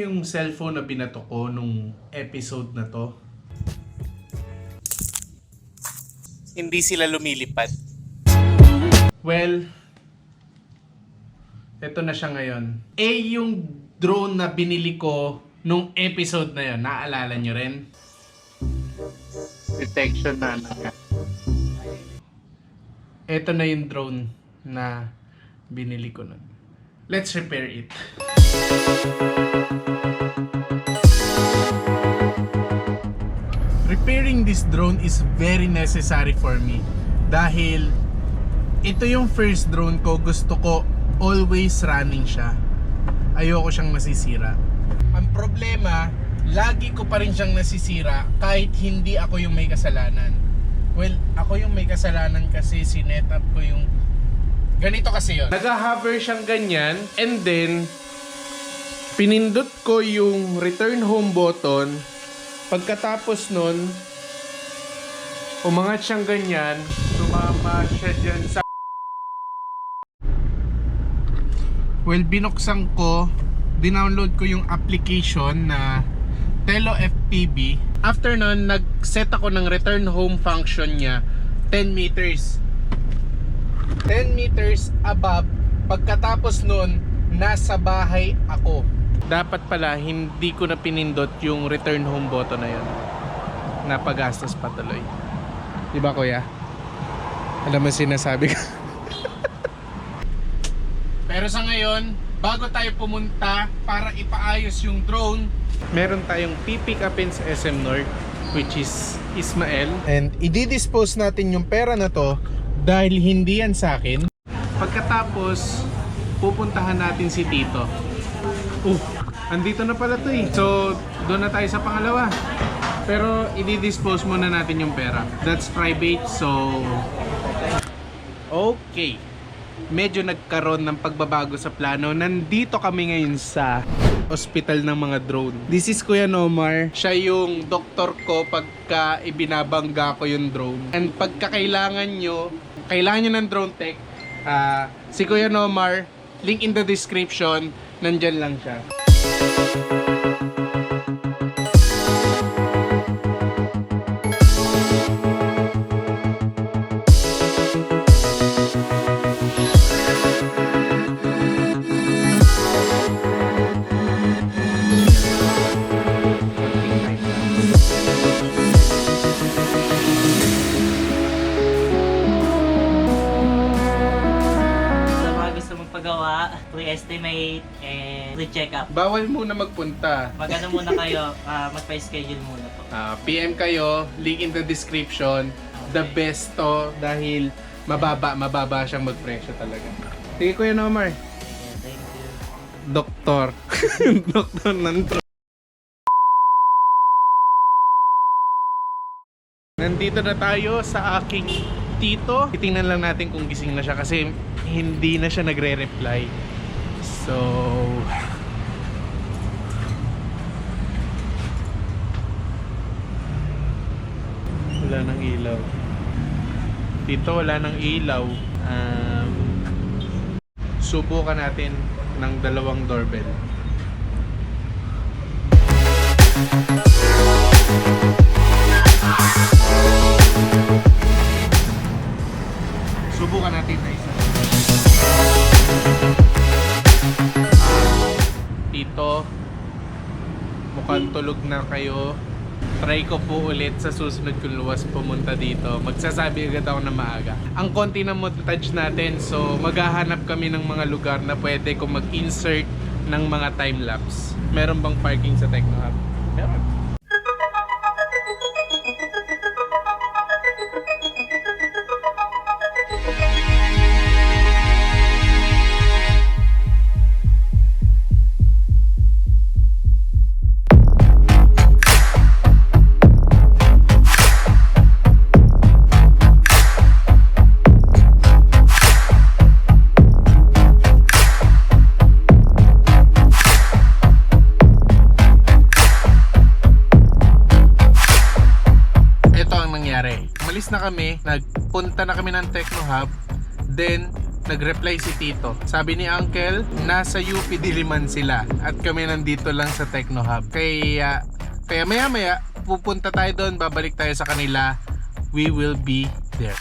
yung cellphone na binato ko nung episode na to. Hindi sila lumilipad. Well, eto na siya ngayon. Yung drone na binili ko nung episode na yun, naalala nyo rin? Detection na niya. Ito na yung drone na binili ko nun. Let's repair it. Repairing this drone is very necessary for me dahil ito yung first drone ko, gusto ko always running siya. Ayoko siyang nasisira. Ang problema, lagi ko pa rin siyang nasisira kahit hindi ako yung may kasalanan. Well, ako yung may kasalanan kasi sinet up ko yung ganito kasi yun. Nag-hover siyang ganyan and then pinindot ko yung return home button. Pagkatapos nun, umangat siyang ganyan, tumama siya dyan sa... Well, binuksan ko, dinownload ko yung application na Telo FPV. After nun, nag-set ako ng return home function niya, 10 meters. 10 meters above. Pagkatapos nun, nasa bahay ako. Dapat pala hindi ko na pinindot yung return home button na yun. Napagastos pa tuloy. Diba kuya? Alam mo sinasabi ko. Pero sa ngayon, bago tayo pumunta para ipaayos yung drone, meron tayong pipick upin sa SM North, which is Ismael. And i-dispose natin yung pera na to dahil hindi yan sa akin. Pagkatapos, pupuntahan natin si Tito. Andito na pala to eh. So, doon na tayo sa pangalawa. Pero, i-dispose muna natin yung pera. That's private, so... Okay. Medyo nagkaroon ng pagbabago sa plano. Nandito kami ngayon sa hospital ng mga drone. This is Kuya Nomar. Siya yung doktor ko pagka ibinabangga ko yung drone. And pagka kailangan nyo ng drone tech, si Kuya Nomar, link in the description, nandyan lang siya. Pre-estimate and pre-check-up. Bawal muna magpunta. Magano muna kayo, magpa-schedule muna po. PM kayo, link in the description. The best to dahil mababa siyang magpresyo talaga. Sige Kuya Nomar. Yeah, thank you. Doktor. Doktor nandito. Nandito na tayo sa aking tito. Titingnan lang natin kung gising na siya kasi hindi na siya nagre-reply. So wala nang ilaw. Dito wala nang ilaw. Subukan natin ng dalawang doorbell. Subukan natin na isa. Tito, mukhang tulog na kayo. Try ko po ulit sa susunod kung luwas pumunta dito. Magsasabi agad ako na maaga. Ang konti na montage natin, so maghahanap kami ng mga lugar na pwede kong mag-insert ng mga time-lapse. Meron bang parking sa Techno Hub? Meron. Umalis na kami, nagpunta na kami ng Techno Hub, then nag-reply si Tito. Sabi ni Uncle, nasa UP Diliman sila at kami nandito lang sa Techno Hub. Kaya maya pupunta tayo doon, babalik tayo sa kanila. We will be there.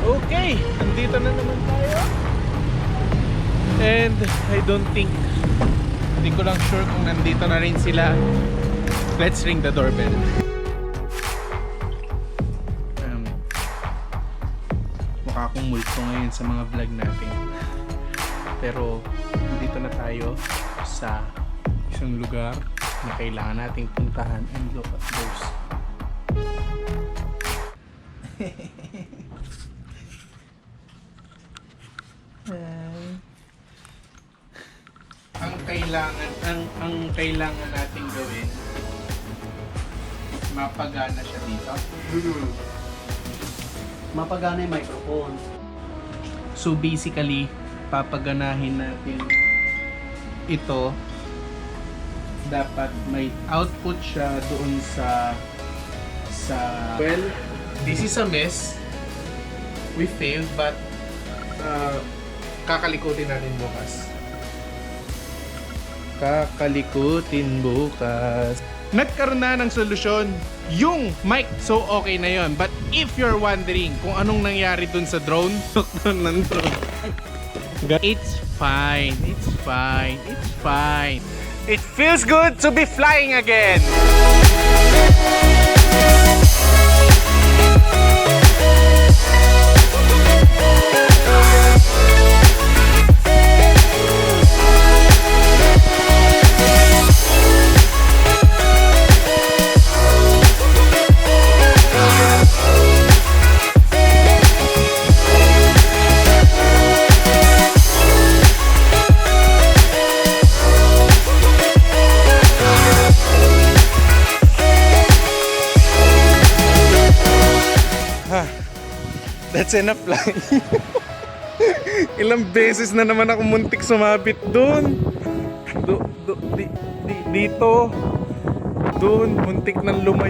Okay, nandito na naman tayo. And I don't think, hindi ko lang sure kung nandito na rin sila. Let's ring the doorbell. Mukha akong multo ngayon sa mga vlog natin. Pero nandito na tayo sa isang lugar na kailangan nating puntahan and look at those. Ang kailangan nating gawin, mapagana siya dito. Mapagana yung microphone. So basically, papaganahin natin ito. Dapat may output siya doon sa well, this is a mess. We failed, but kakalikutin natin bukas. Nagkaroon na ng solusyon yung mic, so okay na yon. But if you're wondering kung anong nangyari dun sa drone, it's fine. It feels good to be flying again. That's enough lang. Ilang beses na naman ako muntik sumabit doon. Dito. Doon, muntik nang lumayo.